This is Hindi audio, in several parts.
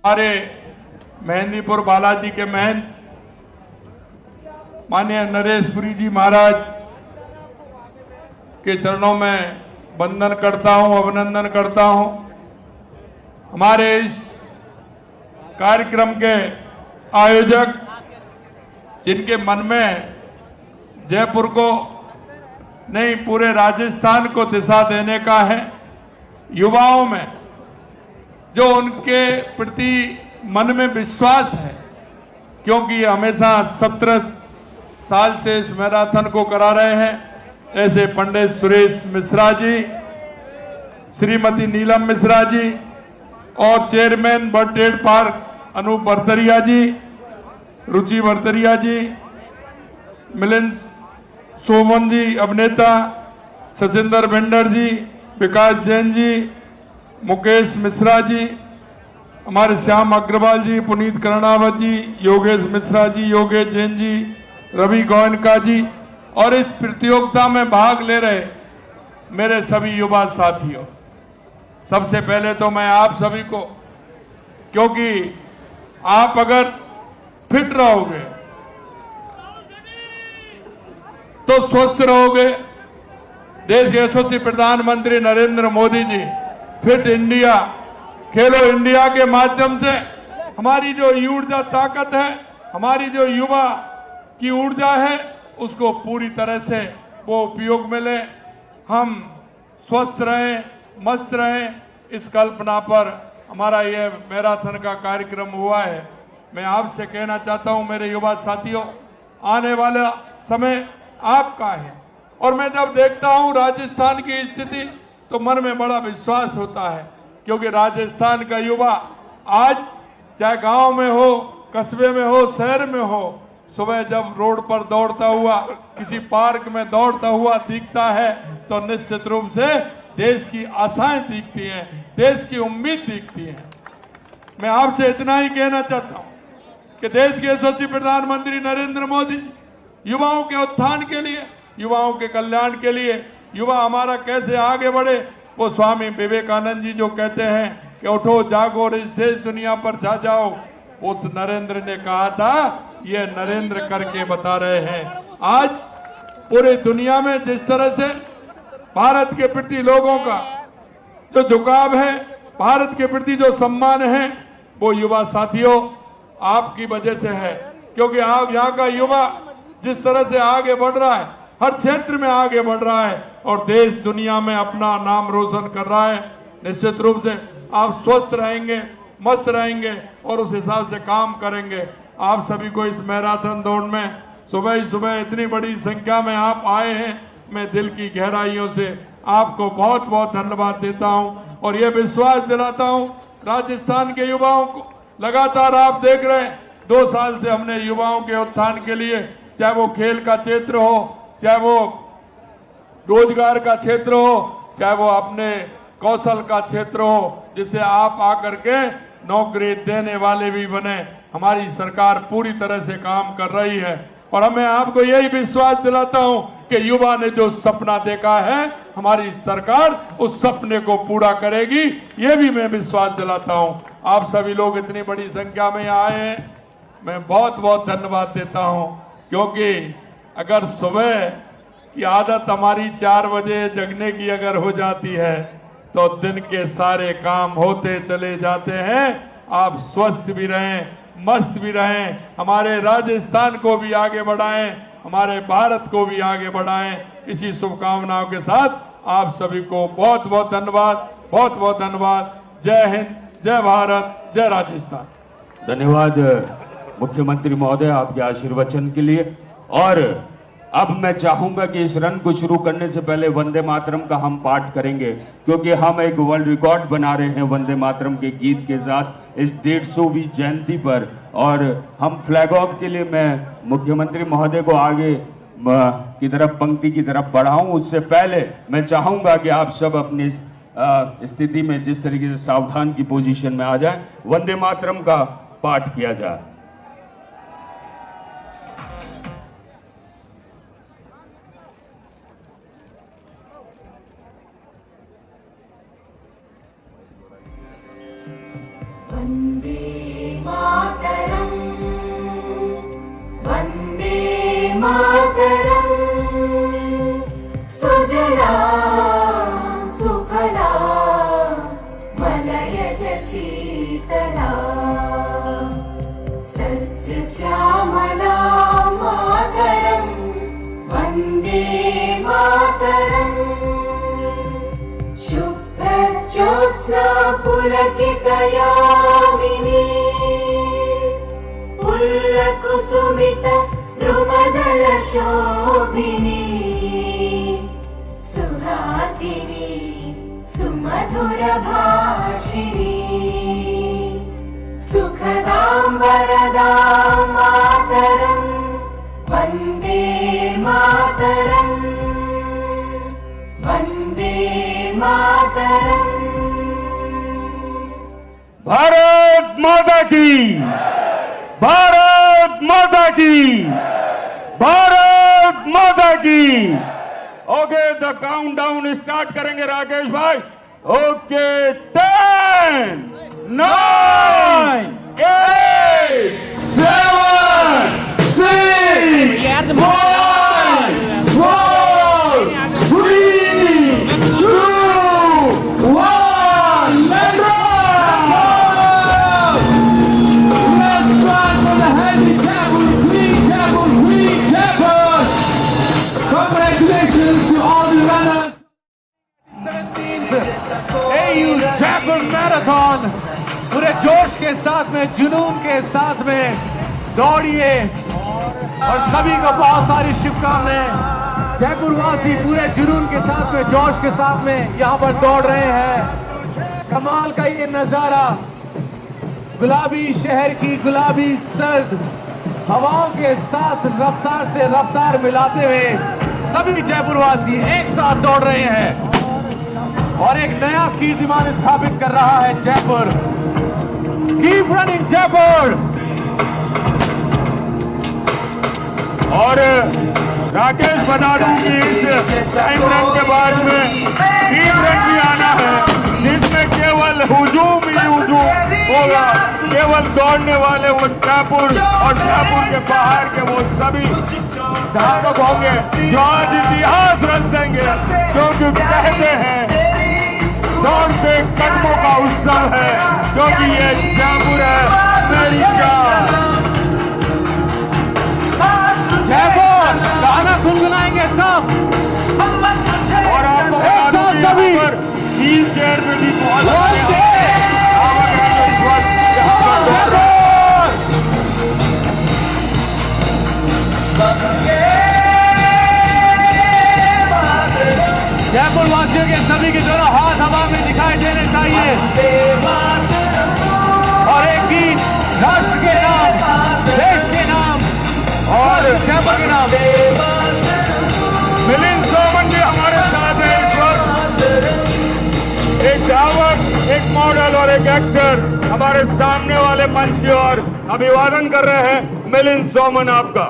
हमारे मेहंदीपुर बालाजी के महंत माननीय नरेशपुरी जी महाराज के चरणों में वंदन करता हूं, अभिनंदन करता हूं। हमारे इस कार्यक्रम के आयोजक जिनके मन में जयपुर को नहीं पूरे राजस्थान को दिशा देने का है, युवाओं में जो उनके प्रति मन में विश्वास है, क्योंकि हमेशा 17 साल से इस मैराथन को करा रहे हैं, ऐसे पंडित सुरेश मिश्रा जी, श्रीमती नीलम मिश्रा जी और चेयरमैन बर्टेड पार्क अनूप बर्तरिया जी, रुचि बर्तरिया जी, मिलिंद सोमन जी, अभिनेता सचिंदर भेंडर जी, विकास जैन जी, मुकेश मिश्रा जी, हमारे श्याम अग्रवाल जी, पुनीत कर्णावत जी, योगेश मिश्रा जी, योगेश जैन जी, रवि गोयनका जी और इस प्रतियोगिता में भाग ले रहे मेरे सभी युवा साथियों, सबसे पहले तो मैं आप सभी को, क्योंकि आप अगर फिट रहोगे तो स्वस्थ रहोगे। देश के यशस्वी प्रधानमंत्री नरेंद्र मोदी जी फिट इंडिया, खेलो इंडिया के माध्यम से हमारी जो ऊर्जा ताकत है, हमारी जो युवा की ऊर्जा है, उसको पूरी तरह से वो उपयोग में ले, हम स्वस्थ रहें, मस्त रहें। इस कल्पना पर हमारा ये मैराथन का कार्यक्रम हुआ है। मैं आपसे कहना चाहता हूं मेरे युवा साथियों, आने वाला समय आपका है और मैं जब देखता हूं राजस्थान की स्थिति तो मन में बड़ा विश्वास होता है, क्योंकि राजस्थान का युवा आज चाहे गांव में हो, कस्बे में हो, शहर में हो, सुबह जब रोड पर दौड़ता हुआ, किसी पार्क में दौड़ता हुआ दिखता है तो निश्चित रूप से देश की आशाएं दिखती हैं, देश की उम्मीद दिखती है। मैं आपसे इतना ही कहना चाहता हूं कि देश के यशस्वी प्रधानमंत्री नरेंद्र मोदी युवाओं के उत्थान के लिए, युवाओं के कल्याण के लिए, युवा हमारा कैसे आगे बढ़े, वो स्वामी विवेकानंद जी जो कहते हैं कि उठो जागो और इस देश दुनिया पर छा जाओ, उस नरेंद्र ने कहा था, ये नरेंद्र करके बता रहे हैं। आज पूरी दुनिया में जिस तरह से भारत के प्रति लोगों का जो झुकाव है, भारत के प्रति जो सम्मान है, वो युवा साथियों आपकी वजह से है, क्योंकि आप यहाँ का युवा जिस तरह से आगे बढ़ रहा है, हर क्षेत्र में आगे बढ़ रहा है और देश दुनिया में अपना नाम रोशन कर रहा है, निश्चित रूप से आप स्वस्थ रहेंगे, मस्त रहेंगे और उस हिसाब से काम करेंगे। आप सभी को इस मैराथन दौड़ में सुबह ही सुबह इतनी बड़ी संख्या में आप आए हैं, मैं दिल की गहराइयों से आपको बहुत बहुत धन्यवाद देता हूं और ये विश्वास दिलाता हूं राजस्थान के युवाओं को। लगातार आप देख रहे हैं 2 साल से हमने युवाओं के उत्थान के लिए, चाहे वो खेल का क्षेत्र हो, चाहे वो रोजगार का क्षेत्र हो, चाहे वो अपने कौशल का क्षेत्र हो, जिसे आप आकर के नौकरी देने वाले भी बने, हमारी सरकार पूरी तरह से काम कर रही है और मैं आपको यही विश्वास दिलाता हूं कि युवा ने जो सपना देखा है, हमारी सरकार उस सपने को पूरा करेगी, ये भी मैं विश्वास दिलाता हूं। आप सभी लोग इतनी बड़ी संख्या में आए हैं, मैं बहुत बहुत धन्यवाद देता हूं, क्योंकि अगर सुबह की आदत हमारी 4 बजे जगने की अगर हो जाती है तो दिन के सारे काम होते चले जाते हैं। आप स्वस्थ भी रहें, मस्त भी रहें, हमारे राजस्थान को भी आगे बढ़ाएं, हमारे भारत को भी आगे बढ़ाएं। इसी शुभकामनाओं के साथ आप सभी को बहुत बहुत धन्यवाद, बहुत बहुत धन्यवाद। जय हिंद, जय भारत, जय राजस्थान। धन्यवाद मुख्यमंत्री महोदय आपके आशीर्वचन के लिए। और अब मैं चाहूंगा कि इस रन को शुरू करने से पहले वंदे मातरम का हम पाठ करेंगे, क्योंकि हम एक वर्ल्ड रिकॉर्ड बना रहे हैं वंदे मातरम के गीत के साथ इस 150वीं जयंती पर। और हम फ्लैग ऑफ के लिए मैं मुख्यमंत्री महोदय को आगे की तरफ, पंक्ति की तरफ बढ़ाऊं, उससे पहले मैं चाहूंगा कि आप सब अपनी स्थिति में जिस तरीके से सावधान की पोजीशन में आ जाए, वंदे मातरम का पाठ किया जाए। वन्दे मातरम् वन्दे मातरम् सुजला सुफला मलयज शीतला सस्यश्यामला मातरम् वन्दे मातरम् शुभ्रज्योत्स्ना पुलकितयामिनी पुल्लकुसुमित द्रुमदल शोभिनी सुहासिनी सुमधुर भाषिणी सुखदां वरदां मातरम् वन्दे मातरम् वन्दे मातरम् भारत माता की, भारत माता की, भारत माता की। ओके, द काउंटडाउन स्टार्ट करेंगे राकेश भाई। Okay, 10, 9, 8, 7, 6, 5, 4, 3, 2, 1, let's go! Let's start from the handicap with Queen Chapel. Congratulations to all the runners. 17th AU Chapel Marathon. पूरे जोश के साथ में, जुनून के साथ में दौड़िए और सभी को बहुत सारी शुभकामनाएं। जयपुर वासी पूरे जुनून के साथ में, जोश के साथ में यहाँ पर दौड़ रहे हैं। कमाल का ये नजारा, गुलाबी शहर की गुलाबी सर्द हवाओं के साथ रफ्तार से रफ्तार मिलाते हुए सभी जयपुर वासी एक साथ दौड़ रहे हैं और एक नया कीर्तिमान स्थापित कर रहा है जयपुर। Keep running Jaipur. और राकेश बता दूं कि इस टाइम रन के बाद में टीम रन भी आना है, जिसमें केवल हुजूम ही हुजूम होगा। केवल दौड़ने वाले वो जयपुर और जयपुर के बाहर के वो सभी धावक होंगे जो आज इतिहास रच देंगे, क्योंकि कहते हैं दौड़ते कदमों का उत्सव है, क्योंकि ये जयपुर है मेरी जान। जयपुर गाना गुनगुनाएंगे सब और आपको एक साथ सभी। व्हील चेयर में भी बहुत जयपुर वासियों के सभी के दोनों हाथ हवा में दिखाई देने चाहिए और एक गीत राष्ट्र के नाम, देश के नाम और जयपुर के नाम। मिलिंद सोमन जी हमारे साथ हैं इस वक्त। एक धावक, एक मॉडल और एक एक्टर हमारे सामने वाले मंच की ओर अभिवादन कर रहे हैं। मिलिंद सोमन आपका।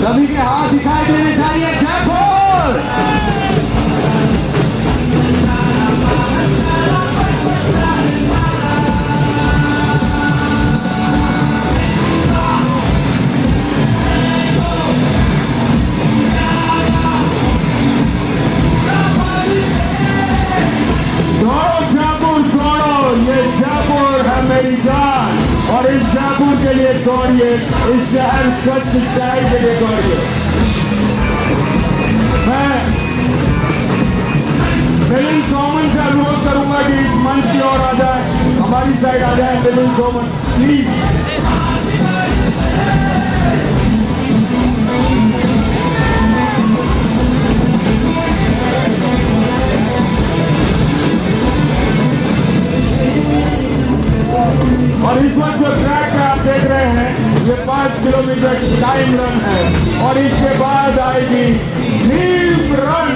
सभी के हाथ दिखाई देने चाहिए जयपुर। दौड़ो जयपुर दौड़ो, ये जयपुर है मेरी जान। और इस जयपुर के लिए दौड़िए, इस शहर स्वच्छ शहर के लिए दौड़िए। मैं मिलिंद सोमन से अनुरोध करूंगा कि इस मंच की ओर आ जाए, हमारी साइड आ जाए। मिलिंद सोमन प्लीज। और इस वक्त जो ट्रैक आप देख रहे हैं ये 5 किलोमीटर टाइम रन है और इसके बाद आएगी टीम रन।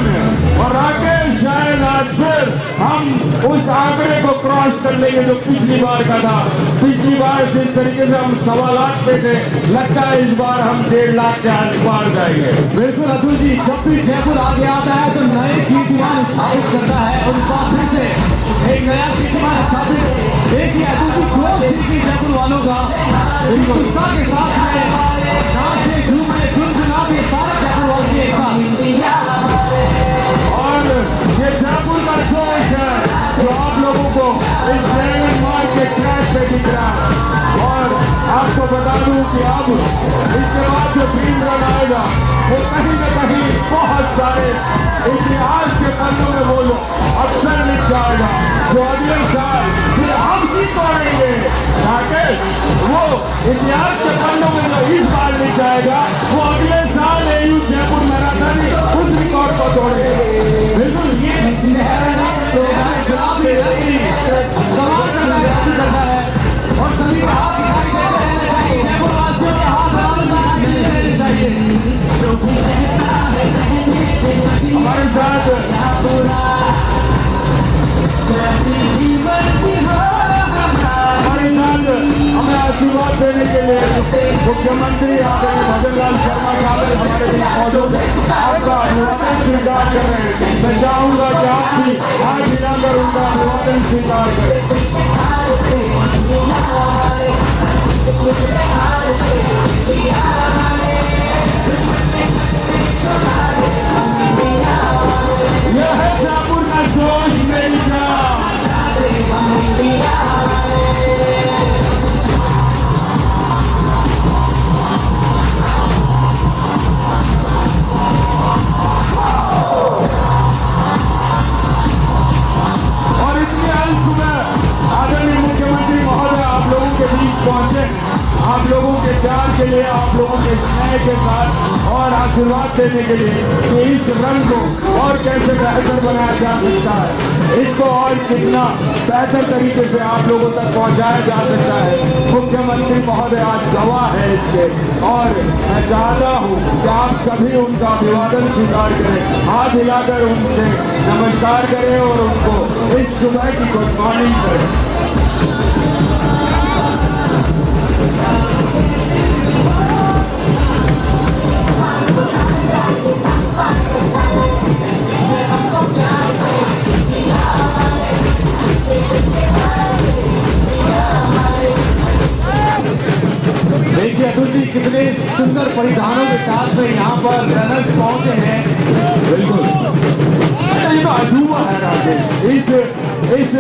और राकेश शायद आज फिर हम उस आंकड़े को क्रॉस कर लेंगे जो पिछली बार का था। पिछली पिछली बार जिस तरीके से हम 1.25 लाख पे थे, लगता है इस बार हम 1.5 लाख के आस पार जाएंगे। बिल्कुल अतुल जी, जब भी जयपुर आगे आता है तो नए कीर्तिमान स्थापित करता है और उसका फिर से एक नया कीर्तिमान स्थापित। देखिए अतुल जी, जोश देखिए जयपुर वालों का, उत्साह के साथ में नाचने झूमने झुनझुनाते सारे जयपुर वासी एक साथ। और ये जयपुर का जोश है जो आप लोगों को इस ड्रैगन मार्च के क्रैश पे दिख रहा है। और आपको बता दूं कि अब इसके बाद जो ड्रीम रन आएगा वो कहीं न कहीं बहुत सारे इतिहास के पन्नों में वो अक्सर लिख जाएगा, जो अगले साल फिर हम ही पढ़ेंगे, ताकि वो इतिहास के पन्नों में जो इस बार लिख जाएगा वो अगले साल एयू जयपुर मैराथन उस रिकॉर्ड को तोड़ेगा। बिल्कुल, ये गुलाबी रंग सवाल करता है और सभी का हाथ दिखाई देना चाहिए। जयपुर वासियों के हाथ बराबर देने चाहिए। हमारे साथ हमें आशीर्वाद देने के लिए मुख्यमंत्री आ गए भजन लाल शर्मा साहब हमारे बीच मौजूद हैं। आपका अभिवादन स्वीकार कर रहे हैं। मैं चाहूंगा कि आप भी हाथ मिलाकर उनका अभिवादन स्वीकार करें। यह है जयपुर का जोश मेरी जान। और इतने अंश में आदरणीय मुख्यमंत्री महोदय आप लोगों के बीच पहुंचे, आप लोगों के प्यार के लिए, आप लोगों के स्नेह के साथ और आशीर्वाद देने के लिए कि इस रंग को और कैसे बेहतर बनाया जा सकता है, इसको और कितना बेहतर तरीके से आप लोगों तक पहुंचाया जा सकता है। मुख्यमंत्री महोदय आज गवाह है इसके, और मैं चाहता हूं कि आप सभी उनका अभिवादन स्वीकार करें, हाथ हिलाकर उनसे नमस्कार करें और उनको इस सुबह की गुड मॉर्निंग करें। देखिए अतुल जी, कितने सुंदर परिधानों के साथ में यहाँ पर रनर्स पहुंचे हैं। बिल्कुल, ये तो अजूबा है राकेश। इस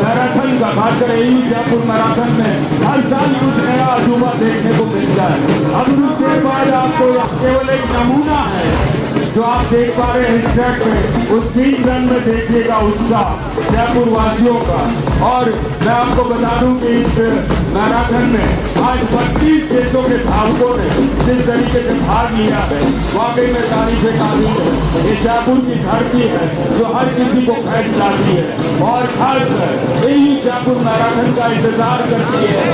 मैराथन का, खासकर एयू जयपुर मैराथन में हर साल कुछ नया अजूबा देखने को मिलता है। अब उसके बाद आपको केवल एक नमूना है जो आप देख पा रहे हैं इस ट्रैक पे, उस 3 रन में देखिएगा उत्साह जयपुर वासियों का। और मैं आपको बता दूं कि इस मैराथन में आज 32 देशों के धावकों ने जिस तरीके से भाग लिया है, वाकई में तारीफ काबिल है। ये जयपुर की धरती है जो हर किसी को खींच लाती है, और खासकर यही जयपुर मैराथन का इंतजार करती है।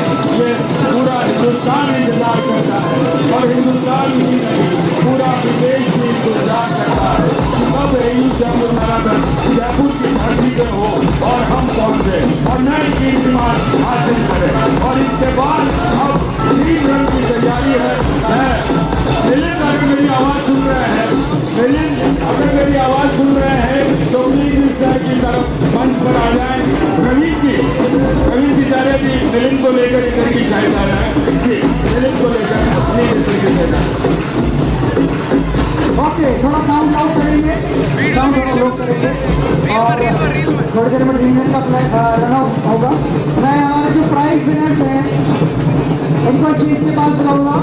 ये पूरा हिंदुस्तान इंतजार करता है, और हिंदुस्तान ही नहीं पूरा विदेश भी इंतजार करता है कि कब यही जयपुर मैराथन जयपुर की धरती पे हो और हम पहुंचे और नए कीर्तिमान हासिल करें। और इसके बाद अब 3 रन की तैयारी है। मिलिंद, अगर मेरी आवाज सुन रहे हैं, मिलिंद अगर मेरी आवाज सुन रहे हैं तो प्लीज इस तरह की तरफ मंच पर आ जाए। प्रवीण जी चाह रहे थी मिलिंद को लेकर इधर की शायद आ रहा है जी, मिलिंद को लेकर ओके, थोड़ा साउंड आउट करेंगे, साउंड थोड़ा लो करेंगे और थोड़ी देर में रीमेन का रन आउट होगा। मैं हमारे जो प्राइज विनर्स हैं उनको स्टेज के पास बुलाऊंगा।